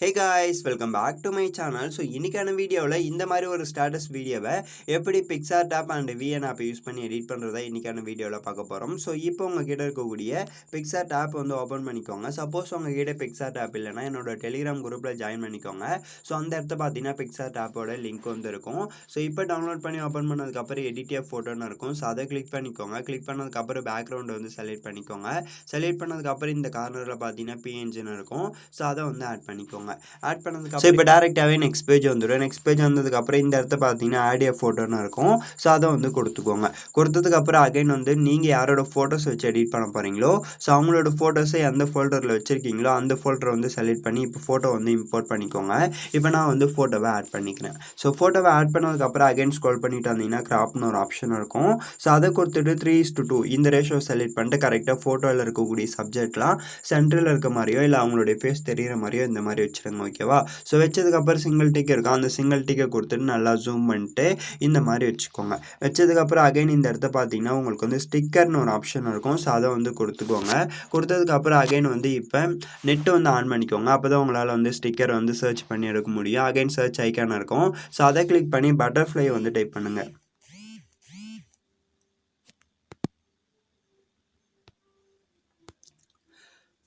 Hey guys, welcome back to my channel. So இன்னைக்கான வீடியோவில் இந்த மாதிரி ஒரு ஸ்டேட்டஸ் வீடியோவை எப்படி பிக்சார் டேப் அண்ட் விஎன் ஆப்பை யூஸ் பண்ணி எடிட் பண்ணுறதா இன்னைக்கான வீடியோவில் பார்க்க போகிறோம். ஸோ இப்போ உங்ககிட்ட இருக்கக்கூடிய பிக்சார் டேப் வந்து ஓப்பன் பண்ணிக்கோங்க. சப்போஸ் உங்ககிட்ட பிக்சார் டேப் இல்லைன்னா என்னோட டெலிகிராம் குரூப்பில் ஜாயின் பண்ணிக்கோங்க. ஸோ அந்த இடத்த பார்த்தீங்கன்னா பிக்சார் டேப்போட லிங்க் வந்து இருக்கும். ஸோ இப்போ டவுன்லோட் பண்ணி ஓப்பன் பண்ணதுக்கப்புறம் எடிட்டிவ் ஃபோட்டோன்னு இருக்கும். ஸோ அதை கிளிக் பண்ணிக்கோங்க. கிளிக் பண்ணதுக்கப்புறம் பேக்ரவுண்டு வந்து செலக்ட் பண்ணிக்கோங்க. செலக்ட் பண்ணதுக்கப்புறம் இந்த கார்னரில் பார்த்தீங்கன்னா பிஎன்ஜின்னு இருக்கும். ஸோ அதை வந்து ஆட் பண்ணிக்கோங்க. ஆட் பண்ணதுக்கு ஸோ இப்போ டேரெக்டாகவே நெக்ஸ்ட் பேஜ் வந்துடும். நெக்ஸ்ட் பேஜ் வந்ததுக்கப்புறம் இந்த இடத்த பார்த்தீங்கன்னா ஆடியோ ஃபோட்டோன்னு இருக்கும். ஸோ அதை வந்து கொடுத்துக்கோங்க. கொடுத்ததுக்கப்புறம் அகைன் வந்து நீங்கள் யாரோட ஃபோட்டோஸ் வச்சு எடிட் பண்ண போகிறீங்களோ ஸோ அவங்களோட ஃபோட்டோஸை எந்த ஃபோல்டரில் வச்சுருக்கீங்களோ அந்த ஃபோல்டரை வந்து செலக்ட் பண்ணி இப்போ ஃபோட்டோ வந்து இம்போர்ட் பண்ணிக்கோங்க. இப்போ நான் வந்து ஃபோட்டோவை ஆட் பண்ணிக்கிறேன். ஸோ ஃபோட்டோவை ஆட் பண்ணதுக்கப்புறம் அகைன் ஸ்க்ரோல் பண்ணிட்டு வந்தீங்கன்னா கிராப்னு ஒரு ஆப்ஷன் இருக்கும். ஸோ அதை கொடுத்துட்டு 3:2 இந்த ரேஷியோ செலக்ட் பண்ணிட்டு கரெக்டாக ஃபோட்டோவில் இருக்கக்கூடிய சப்ஜெக்ட்லாம் சென்டரில் இருக்க மாதிரியோ இல்லை அவங்களுடைய ஃபேஸ் தெரிகிற மாதிரியோ இந்த மாதிரி வச்சுருங்க. ஓகேவா? ஸோ வச்சதுக்கப்புறம் சிங்கிள் டிக் இருக்கும். அந்த சிங்கிள் டிக்கை கொடுத்துட்டு நல்லா ஜூம் பண்ணிட்டு இந்த மாதிரி வச்சுக்கோங்க. வச்சதுக்கப்புறம் அகைன் இந்த இடத்த பார்த்தீங்கன்னா உங்களுக்கு வந்து ஸ்டிக்கர்னு ஒரு ஆப்ஷன் இருக்கும். ஸோ அதை வந்து கொடுத்துக்கோங்க. கொடுத்ததுக்கப்புறம் அகைன் வந்து இப்போ நெட்டு வந்து ஆன் பண்ணிக்கோங்க. அப்போ தான் உங்களால் வந்து ஸ்டிக்கர் வந்து சர்ச் பண்ணி எடுக்க முடியும். அகைன் சர்ச் ஐக்கான் இருக்கும். ஸோ அதை கிளிக் பண்ணி பட்டர்ஃப்ளை வந்து டைப் பண்ணுங்கள்.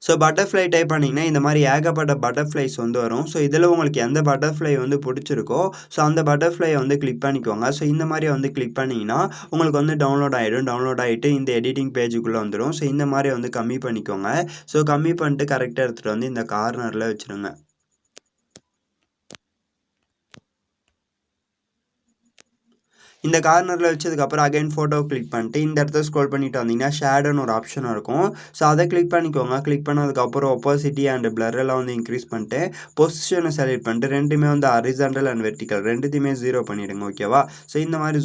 ஸோ பட்டர்ஃப்ளை டைப் பண்ணிங்கன்னா இந்த மாதிரி ஏகப்பட்ட பட்டர்ஃப்ளைஸ் வந்து வரும். ஸோ இதில் உங்களுக்கு எந்த பட்டர்ஃப்ளை வந்து பிடிச்சிருக்கோ ஸோ அந்த பட்டர்ஃப்ளையை வந்து கிளிக் பண்ணிக்கோங்க. ஸோ இந்த மாதிரி வந்து கிளிக் பண்ணிங்கன்னா உங்களுக்கு வந்து டவுன்லோட் ஆகிடும். டவுன்லோட் ஆகிட்டு இந்த எடிட்டிங் பேஜுக்குள்ளே வந்துடும். ஸோ இந்த மாதிரி வந்து கம்மி பண்ணிக்கோங்க. ஸோ கம்மி பண்ணிட்டு கரெக்டாக எடுத்துகிட்டு வந்து இந்த கார்னரில் வச்சுருங்க. இந்த கார்னரில் வச்சதுக்கப்புறம் அகைன் ஃபோட்டோ கிளிக் பண்ணிட்டு இந்த இடத்த ஸ்க்ரோல் பண்ணிட்டு வந்தீங்கன்னா ஷேடோன்னு ஒரு ஆப்ஷன் இருக்கும். ஸோ அதை கிளிக் பண்ணிக்கோங்க. கிளிக் பண்ணதுக்கப்புறம் ஒப்பாசிட்டி அண்ட் பிளர் எல்லாம் வந்து இன்க்ரீஸ் பண்ணிட்டு பொசிஷனை செலக்ட் பண்ணிட்டு ரெண்டுமே வந்து ஹரிசாண்டல் அண்ட் வெர்டிக்கல் ரெண்டுத்தையுமே 0 பண்ணிவிடுங்க. ஓகேவா? ஸோ இந்த மாதிரி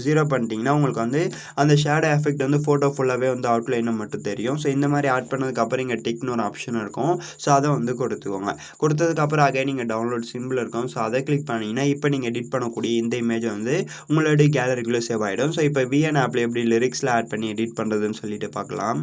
0 பண்ணிட்டீங்கன்னா உங்களுக்கு வந்து அந்த ஷேடோ எஃபெக்ட் வந்து ஃபோட்டோ ஃபுல்லாகவே வந்து அவுட்லைனை மட்டும் தெரியும். ஸோ இந்த மாதிரி ஆட் பண்ணதுக்கப்புறம் இங்கே டிக்னு ஒரு ஆப்ஷன் இருக்கும். ஸோ அதை வந்து கொடுத்துக்கோங்க. கொடுத்ததுக்கப்புறம் அகைன் நீங்கள் டவுன்லோட் சிம்பிள் இருக்கும். ஸோ அதை கிளிக் பண்ணிங்கன்னா இப்போ நீங்கள் எடிட் பண்ணக்கூடிய இந்த இமேஜ் வந்து உங்களோட கேலரிக்குள்ளே சேவ் ஆகிடும். ஸோ இப்போ விஎன் ஆப்பில் எப்படி லிரிக்ஸில் ஆட் பண்ணி எடிட் பண்ணுறதுன்னு சொல்லிட்டு பார்க்கலாம்.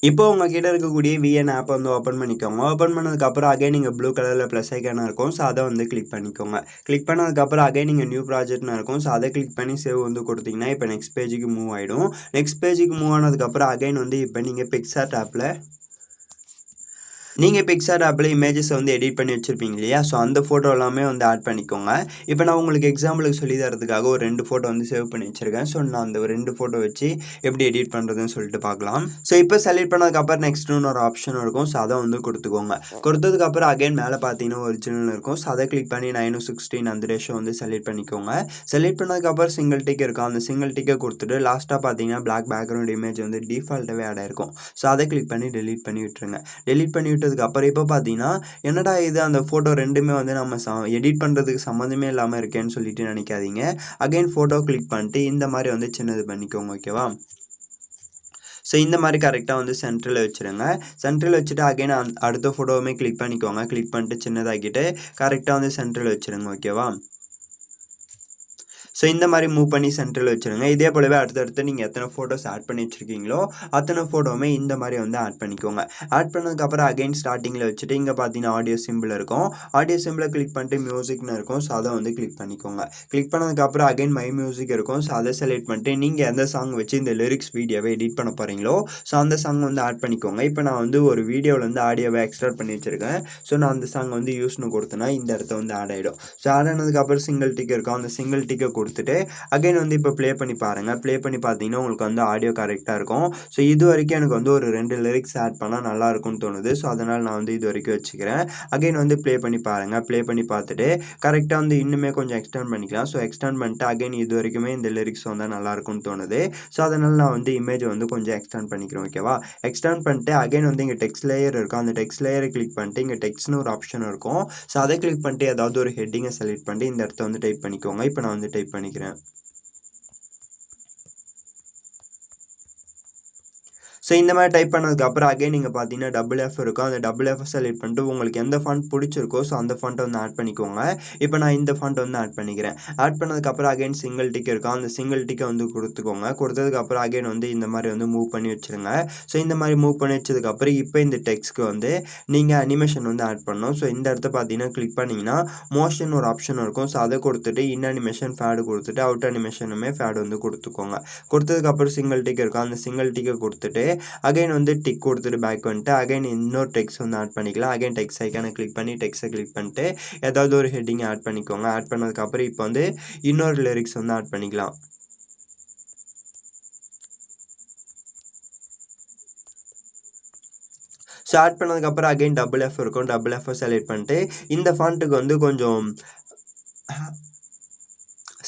இப்போ உங்ககிட்ட இருக்கக்கூடிய விஎன் ஆப்பை வந்து ஓப்பன் பண்ணிக்கோங்க. ஓப்பன் பண்ணதுக்கப்புறம் அகைன் நீங்கள் ப்ளூ கலரில் ப்ளஸ் ஐக்கான இருக்கும். ஸோ அதை வந்து கிளிக் பண்ணிக்கோங்க. கிளிக் பண்ணதுக்கப்புறம் அகைன் நீங்கள் நியூ ப்ராஜெக்ட்னு இருக்கும். ஸோ அதை கிளிக் பண்ணி சேவ் வந்து கொடுத்தீங்கன்னா இப்போ நெக்ஸ்ட் பேஜுக்கு மூவ் ஆகிடும். நெக்ஸ்ட் பேஜுக்கு மூவ் ஆனதுக்கப்புறம் அகைன் வந்து இப்போ நீங்கள் பிக்சார் ஆப்பில் நீங்கள் பிக்சார் ஆப்பில் இமேஜஸ் வந்து எடிட் பண்ணி வச்சுருப்பீங்க இல்லையா? ஸோ அந்த ஃபோட்டோ எல்லாமே வந்து ஆட் பண்ணிக்கோங்க. இப்போ நான் உங்களுக்கு எக்ஸாம்பிளுக்கு சொல்லி தரதுக்காக ஒரு 2 ஃபோட்டோ வந்து சேவ் பண்ணி வச்சுருக்கேன். ஸோ நான் அந்த 2 ஃபோட்டோ வச்சு எப்படி எடிட் பண்ணுறதுன்னு சொல்லிட்டு பார்க்கலாம். ஸோ இப்போ செலக்ட் பண்ணதுக்கப்புறம் நெக்ஸ்ட்னு ஒரு ஆப்ஷன் இருக்கும். ஸோ அதை வந்து கொடுத்துக்கோங்க. கொடுத்ததுக்கப்புறம் அகைன் மேலே பார்த்தீங்கன்னா ஒரிஜினல் இருக்கும். ஸோ அதை கிளிக் பண்ணி 9:16 அந்த ரேஷியோ வந்து செலக்ட் பண்ணிக்கோங்க. செலக்ட் பண்ணதுக்கப்புறம் சிங்கிள் டிக் இருக்கும். அந்த சிங்கிள் டிக்கை கொடுத்துட்டு லாஸ்ட்டாக பார்த்தீங்கன்னா பிளாக் பேக்ரவுண்ட் இமேஜ் வந்து டிஃபால்ட்டாகவே ஆட் ஆயிருக்கும். ஸோ அதை கிளிக் பண்ணி டெலீட் பண்ணி விட்டுருங்க. டெலீட் பண்ணி அப்புறம் இப்போ பார்த்தீங்கன்னா என்னடா இது அந்த ஃபோட்டோ ரெண்டுமே வந்து நம்ம எடிட் பண்ணுறதுக்கு சம்மந்தமே இல்லாமல் இருக்கேன்னு சொல்லிட்டு நினைக்காதீங்க. அகைன் ஃபோட்டோ கிளிக் பண்ணிட்டு இந்த மாதிரி வந்து சின்னது பண்ணிக்கோங்க. ஓகேவா? ஸோ இந்த மாதிரி கரெக்டாக வந்து சென்டரில் வச்சுருங்க. சென்டரில் வச்சுட்டு அகைன் அடுத்த ஃபோட்டோவுமே கிளிக் பண்ணிக்கோங்க. கிளிக் பண்ணிட்டு சின்னதாக்கிட்டு கரெக்டாக வந்து சென்டரில் வச்சுருங்க. ஓகேவா? ஸோ இந்த மாதிரி மூவ் பண்ணி சென்டரில் வச்சுருங்க. இதே போலவே அடுத்தடுத்து நீங்கள் எத்தனை ஃபோட்டோஸ் ஆட் பண்ணி வச்சுருக்கீங்களோ அத்தனை ஃபோட்டோவுமே இந்த மாதிரி வந்து ஆட் பண்ணிக்கோங்க. ஆட் பண்ணதுக்கப்புறம் அகைன் ஸ்டார்டிங்கில் வச்சுட்டு இங்கே பார்த்தீங்கன்னா ஆடியோ சிம்பிள் இருக்கும். ஆடியோ சிம்பிளை கிளிக் பண்ணிட்டு மியூசிக்னு இருக்கும். ஸோ அதை வந்து கிளிக் பண்ணிக்கோங்க. கிளிக் பண்ணதுக்கப்புறம் அகைன் மை மியூசிக் இருக்கும். ஸோ அதை செலக்ட் பண்ணிட்டு நீங்கள் எந்த சாங் வச்சு இந்த லிரிக்ஸ் வீடியோவை எடிட் பண்ண போகிறீங்களோ ஸோ அந்த சாங் வந்து ஆட் பண்ணிக்கோங்க. இப்போ நான் வந்து ஒரு வீடியோவில் வந்து ஆடியோவை எக்ஸ்ட்ராக்ட் பண்ணி வச்சுருக்கேன். ஸோ நான் அந்த சாங் வந்து யூஸ்னு கொடுத்தேன்னா இந்த இடத்த வந்து ஆட் ஆகிடும். ஸோ ஆட் ஆனதுக்கப்புறம் சிங்கிள் டிக் இருக்கும். அந்த சிங்கிள் டிக்கை கொடுத்துட்டு அகைன் வந்து இப்போ ப்ளே பண்ணி பாருங்கள். ப்ளே பண்ணி பார்த்தீங்கன்னா உங்களுக்கு வந்து ஆடியோ கரெக்டாக இருக்கும். ஸோ இது வரைக்கும் எனக்கு வந்து ஒரு 2 லிரிக்ஸ் ஆட் பண்ணால் நல்லா இருக்கும்னு தோணுது. ஸோ அதனால் நான் வந்து இது வரைக்கும் வச்சுக்கிறேன். அகைன் வந்து ப்ளே பண்ணி பாருங்கள். ப்ளே பண்ணி பார்த்துட்டு கரெக்டாக வந்து இன்னுமே கொஞ்சம் எக்ஸ்டெண்ட் பண்ணிக்கலாம். ஸோ எக்ஸ்டெண்ட் பண்ணிட்டு அகைன் இது வரைக்குமே இந்த லிரிக்ஸ் வந்தால் நல்லா இருக்கும்னு தோணுது. ஸோ அதனால் நான் வந்து இமேஜை வந்து கொஞ்சம் எக்ஸ்டெண்ட் பண்ணிக்கிறேன். ஓகேவா? எக்ஸ்டெண்ட் பண்ணிட்டு அகைன் வந்து இங்கே டெக்ஸ்ட் லேயர் இருக்கும். அந்த டெக்ஸ்ட் லேயரை கிளிக் பண்ணிட்டு இங்கே டெக்ஸ்ட்னு ஒரு ஆப்ஷன் இருக்கும். ஸோ அதை கிளிக் பண்ணிட்டு ஏதாவது ஒரு ஹெட்டிங்கை செலக்ட் பண்ணிட்டு இந்த இடத்த வந்து டைப் பண்ணிக்கோங்க. இப்போ நான் வந்து டைப் பண்ணிக்கிறேன். ஸோ இந்த மாதிரி டைப் பண்ணதுக்கப்புறம் அகைன் நீங்கள் பார்த்தீங்கன்னா டபுள் எஃப் இருக்கும். அந்த டபுள் எஃப் செலக்ட் பண்ணிட்டு உங்களுக்கு எந்த ஃபாண்ட் பிடிச்சிருக்கோ ஸோ அந்த ஃபாண்ட்டை வந்து ஆட் பண்ணிக்கோங்க. இப்போ நான் இந்த ஃபாண்ட் வந்து ஆட் பண்ணிக்கிறேன். ஆட் பண்ணதுக்கப்புறம் அகைன் சிங்கிள் டிக் இருக்கும். அந்த சிங்கிள் டிக்கை வந்து கொடுத்துக்கோங்க. கொடுத்ததுக்கப்புறம் அகைன் வந்து இந்த மாதிரி வந்து மூவ் பண்ணி வச்சுருங்க. ஸோ இந்த மாதிரி மூவ் பண்ணி வச்சதுக்கப்புறம் இப்போ இந்த டெக்ஸ்ட்க்கு வந்து நீங்கள் அனிமேஷன் வந்து ஆட் பண்ணணும். ஸோ இந்த இடத்த பார்த்தீங்கன்னா கிளிக் பண்ணிங்கன்னா மோஷன் ஒரு ஆப்ஷன் இருக்கும். ஸோ அதை கொடுத்துட்டு இன் அனிமேஷன் ஃபேடு கொடுத்துட்டு அவுட் அனிமேஷனுமே ஃபேடு வந்து கொடுத்துக்கோங்க. கொடுத்ததுக்கப்புறம் சிங்கிள் டிக் இருக்கும். அந்த சிங்கிள் டிக்கை கொடுத்துட்டு அகைன் வந்து டிக் கொடுத்துட்டு பேக் வந்துட்டு அகைன் இன்னொரு டெக்ஸ்ட் வந்து ஆட் பண்ணிக்கலாம். அகைன் டெக்ஸ்ட் ஐக்கானை கிளிக் பண்ணி டெக்ஸ்ட்டை கிளிக் பண்ணிட்டு ஏதாவது ஒரு ஹெட்டிங் ஆட் பண்ணிக்கோங்க. ஆட் பண்ணதுக்கப்புறம் இப்போ வந்து இன்னொரு லிரிக்ஸ் வந்து ஆட் பண்ணிக்கலாம். ஸோ ஆட் பண்ணதுக்கப்புறம் அகைன் டபுள் எஃப் இருக்கும். டபுள் எஃப் செலக்ட் பண்ணிட்டு இந்த ஃபாண்ட்டுக்கு வந்து கொஞ்சம்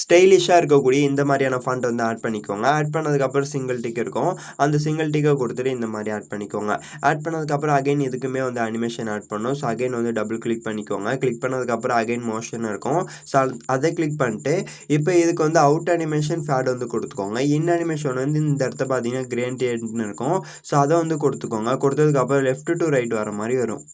ஸ்டைலிஷாக இருக்கக்கூடிய இந்த மாதிரியான ஃபாண்ட் வந்து ஆட் பண்ணிக்கோங்க. ஆட் பண்ணதுக்கப்புறம் சிங்கிள் டிக் இருக்கும். அந்த சிங்கிள் டிக்கை கொடுத்துட்டு இந்த மாதிரி ஆட் பண்ணிக்கோங்க. ஆட் பண்ணதுக்கப்புறம் அகைன் இதுக்குமே வந்து அனிமேஷன் ஆட் பண்ணணும். ஸோ அகைன் வந்து டபுள் கிளிக் பண்ணிக்கோங்க. கிளிக் பண்ணதுக்கப்புறம் அகைன் மோஷன் இருக்கும். ஸோ அதை கிளிக் பண்ணிட்டு இப்போ இதுக்கு வந்து அவுட் அனிமேஷன் ஃபேட் வந்து கொடுத்துக்கோங்க. இன் அனிமேஷன் வந்து இந்த இடத்த பார்த்தீங்கன்னா கிரேடியன்ட்னு இருக்கும். ஸோ அதை வந்து கொடுத்துக்கோங்க. கொடுத்ததுக்கப்புறம் லெஃப்ட் டு ரைட் வர மாதிரி வரும்.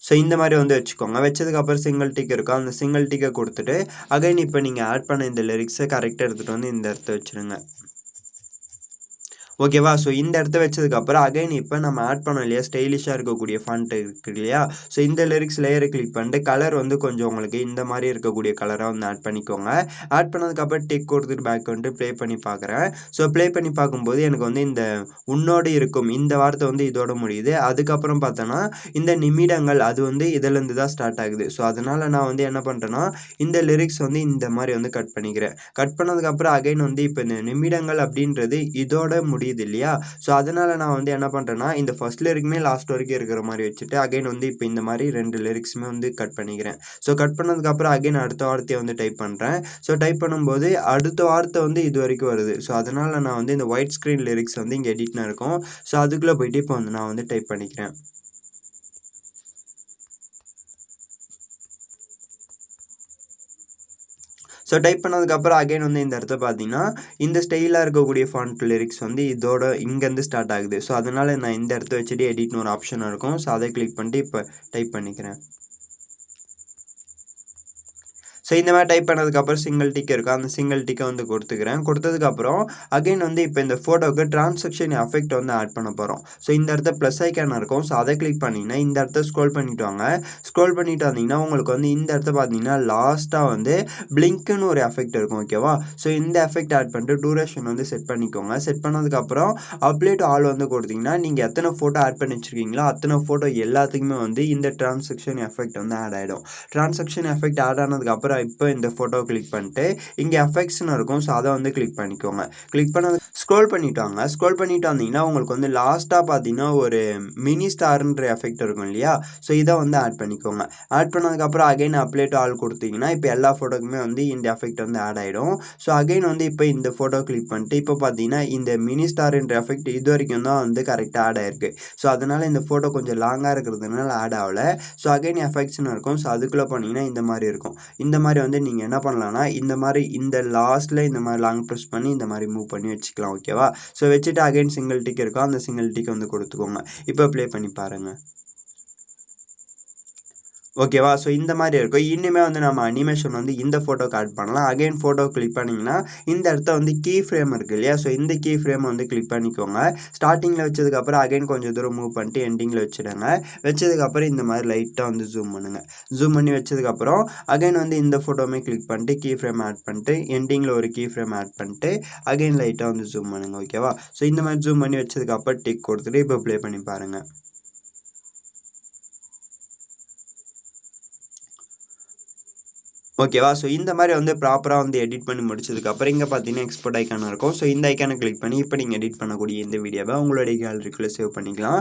ஸோ இந்த மாதிரி வந்து வச்சுக்கோங்க. வச்சதுக்கப்புறம் சிங்கிள் டிக் இருக்கும். அந்த சிங்கிள் டிக்கை கொடுத்துட்டு அகைன் இப்போ நீங்கள் ஆட் பண்ண இந்த லிரிக்ஸை கரெக்டாக எடுத்துகிட்டு வந்து இந்த இடத்த வச்சுருங்க. ஓகேவா? ஸோ இந்த இடத்த வச்சதுக்கப்புறம் அகைன் இப்போ நம்ம ஆட் பண்ணோம் இல்லையா ஸ்டைலிஷாக இருக்கக்கூடிய ஃபாண்ட் இருக்குது இல்லையா? ஸோ இந்த லிரிக்ஸ் லேயரை கிளிக் பண்ணிட்டு கலர் வந்து கொஞ்சம் உங்களுக்கு இந்த மாதிரி இருக்கக்கூடிய கலராக வந்து ஆட் பண்ணிக்கோங்க. ஆட் பண்ணதுக்கப்புறம் டிக் கொடுத்துட்டு பேக் வந்துட்டு ப்ளே பண்ணி பார்க்குறேன். ஸோ ப்ளே பண்ணி பார்க்கும்போது எனக்கு வந்து இந்த உன்னோடு இருக்கும் இந்த வார்த்தை வந்து இதோட முடியுது. அதுக்கப்புறம் பார்த்தோன்னா இந்த நிமிடங்கள் அது வந்து இதிலேருந்து தான் ஸ்டார்ட் ஆகுது. ஸோ அதனால் நான் வந்து என்ன பண்ணுறேன்னா இந்த லிரிக்ஸ் வந்து இந்த மாதிரி வந்து கட் பண்ணிக்கிறேன். கட் பண்ணதுக்கப்புறம் அகைன் வந்து இப்போ இந்த நிமிடங்கள் அப்படின்றது இதோட முடியுது இல்லையா? ஸோ அதனால் நான் வந்து என்ன பண்ணுறேன்னா இந்த ஃபர்ஸ்ட் லிரிக்குமே லாஸ்ட் வரைக்கும் இருக்கிற மாதிரி வச்சுட்டு அகைன் வந்து இப்போ இந்த மாதிரி 2 லிரிக்ஸுமே வந்து கட் பண்ணிக்கிறேன். ஸோ கட் பண்ணதுக்கப்புறம் அகைன் அடுத்த வார்த்தையை வந்து டைப் பண்ணுறேன். ஸோ டைப் பண்ணும்போது அடுத்த வார்த்தை வந்து இது வரைக்கும் வருது. ஸோ அதனால் நான் வந்து இந்த ஒயிட் ஸ்க்ரீன் லிரிக்ஸ் வந்து இங்கே எடிட்னா இருக்கும். ஸோ அதுக்குள்ளே போயிட்டு இப்போ வந்து நான் வந்து டைப் பண்ணிக்கிறேன். ஸோ டைப் பண்ணதுக்கப்புறம் அகைன் வந்து இந்த இடத்த பார்த்தீங்கன்னா இந்த ஸ்டைலாக இருக்கக்கூடிய ஃபாண்ட் லிரிக்ஸ் வந்து இதோட இங்கேருந்து ஸ்டார்ட் ஆகுது. ஸோ அதனால் நான் இந்த இடத்த வச்சுட்டு எடிட்னு ஒரு ஆப்ஷன் இருக்கும். ஸோ அதை கிளிக் பண்ணிட்டு இப்போ டைப் பண்ணிக்கிறேன். ஸோ இந்த மாதிரி டைப் பண்ணதுக்கப்புறம் சிங்கிள் டிக் இருக்கும். அந்த சிங்கிள் டிக்கை வந்து கொடுத்துக்கிறேன். கொடுத்ததுக்கப்புறம் அகைன் வந்து இப்போ இந்த ஃபோட்டோவுக்கு டிரான்சாக்ஷன் எஃபெக்ட் வந்து ஆட் பண்ண போகிறோம். ஸோ இந்த இடத்த ப்ளஸ் ஐக்கான் இருக்கும். ஸோ அதை கிளிக் பண்ணிங்கன்னா இந்த இடத்த ஸ்க்ரோல் பண்ணிட்டு வாங்க. ஸ்க்ரோல் பண்ணிட்டு வந்தீங்கன்னா உங்களுக்கு வந்து இந்த இடத்த பார்த்தீங்கன்னா லாஸ்ட்டாக வந்து பிளிங்க்குன்னு ஒரு எஃபெக்ட் இருக்கும். ஓகேவா? ஸோ இந்த எஃபெக்ட் ஆட் பண்ணிட்டு டூரேஷன் வந்து செட் பண்ணிக்கோங்க. செட் பண்ணதுக்கப்புறம் அப்ளை டு ஆல் வந்து கொடுத்தீங்கன்னா நீங்கள் எத்தனை ஃபோட்டோ ஆட் பண்ணி வச்சுருக்கீங்களோ அத்தனை ஃபோட்டோ எல்லாத்துக்குமே வந்து இந்த டிரான்சாக்ஷன் எஃபெக்ட் வந்து ஆட் ஆகிடும். டிரான்சாக்ஷன் எஃபெக்ட் ஆட் ஆனதுக்கப்புறம் இப்போ இந்த ஃபோட்டோ கிளிக் பண்ணிட்டு இங்கே எஃபெக்ட்ஸ்னு இருக்கும். ஸோ அதை வந்து கிளிக் பண்ணிக்கோங்க. கிளிக் பண்ணது ஸ்க்ரோல் பண்ணிட்டு வாங்க. ஸ்க்ரோல் பண்ணிட்டு வந்தீங்கன்னா உங்களுக்கு வந்து லாஸ்ட்டாக பார்த்தீங்கன்னா ஒரு மினி ஸ்டார்ன்ற எஃபெக்ட் இருக்கும் இல்லையா? ஸோ இதை வந்து ஆட் பண்ணிக்கோங்க. ஆட் பண்ணதுக்கப்புறம் அகைன் அப்ளை டு ஆல் கொடுத்தீங்கன்னா இப்போ எல்லா ஃபோட்டோக்குமே வந்து இந்த எஃபெக்ட் வந்து ஆட் ஆகிடும். ஸோ அகைன் வந்து இப்போ இந்த ஃபோட்டோ கிளிக் பண்ணிட்டு இப்போ பார்த்தீங்கன்னா இந்த மினி ஸ்டார்ன்ற எஃபெக்ட் இது வரைக்கும் தான் வந்து கரெக்டாக ஆட் ஆகிருக்கு. ஸோ அதனால் இந்த ஃபோட்டோ கொஞ்சம் லாங்காக இருக்கிறதுனால ஆட் ஆகலை. ஸோ அகைன் எஃபெக்ட்ஸ்னு இருக்கும். ஸோ அதுக்குள்ளே போனீங்கன்னா இந்த மாதிரி இருக்கும். இந்த மாதிரி வந்து நீங்கள் என்ன பண்ணலாம்னா இந்த மாதிரி இந்த லாஸ்ட்டில் இந்த மாதிரி லாங் ப்ரெஸ் பண்ணி இந்த மாதிரி மூவ் பண்ணி வச்சுக்கலாம். ஓகேவா? ஸோ வச்சுட்டு அகைன் சிங்கிள் டிக் இருக்கும். அந்த சிங்கிள் டிக் வந்து கொடுத்துக்கோங்க. இப்போ ப்ளே பண்ணி பாருங்கள். ஓகேவா? ஸோ இந்த மாதிரி இருக்கும். இனிமேல் வந்து நம்ம அனிமேஷன் வந்து இந்த ஃபோட்டோக்கு ஆட் பண்ணலாம். அகைன் ஃபோட்டோ கிளிக் பண்ணிங்கன்னா இந்த இடத்த வந்து கீ ஃப்ரேம் இருக்குது இல்லையா? ஸோ இந்த கீ ஃப்ரேம் வந்து கிளிக் பண்ணிக்கோங்க. ஸ்டார்டிங்கில் வச்சதுக்கப்புறம் அகைன் கொஞ்சம் தூரம் மூவ் பண்ணிட்டு எண்டிங்கில் வச்சுடுங்க. வச்சதுக்கப்புறம் இந்த மாதிரி லைட்டாக வந்து ஜூம் பண்ணுங்கள். ஜூம் பண்ணி வச்சதுக்கப்புறம் அகைன் வந்து இந்த ஃபோட்டோவுமே கிளிக் பண்ணிட்டு கீ ஃப்ரேம் ஆட் பண்ணிட்டு எண்டிங்கில் ஒரு கீ ஃப்ரேம் ஆட் பண்ணிட்டு அகைன் லைட்டாக வந்து ஜூம் பண்ணுங்கள். ஓகேவா? ஸோ இந்த மாதிரி ஜூம் பண்ணி வச்சதுக்கப்புறம் டிக் கொடுத்துட்டு இப்போ ப்ளே பண்ணி பாருங்கள். ஓகேவா? ஸோ இந்த மாதிரி வந்து ப்ராப்பராக வந்து எடிட் பண்ணி முடிச்சதுக்கப்புறம் இங்கே பார்த்தீங்கன்னா எக்ஸ்போர்ட் ஐக்கான் இருக்கும். ஸோ இந்த ஐக்கானை கிளிக் பண்ணி இப்போ நீங்கள் எடிட் பண்ணக்கூடிய இந்த வீடியோவை உங்களுடைய கேலரிக்குள்ளே சேவ் பண்ணிக்கலாம்.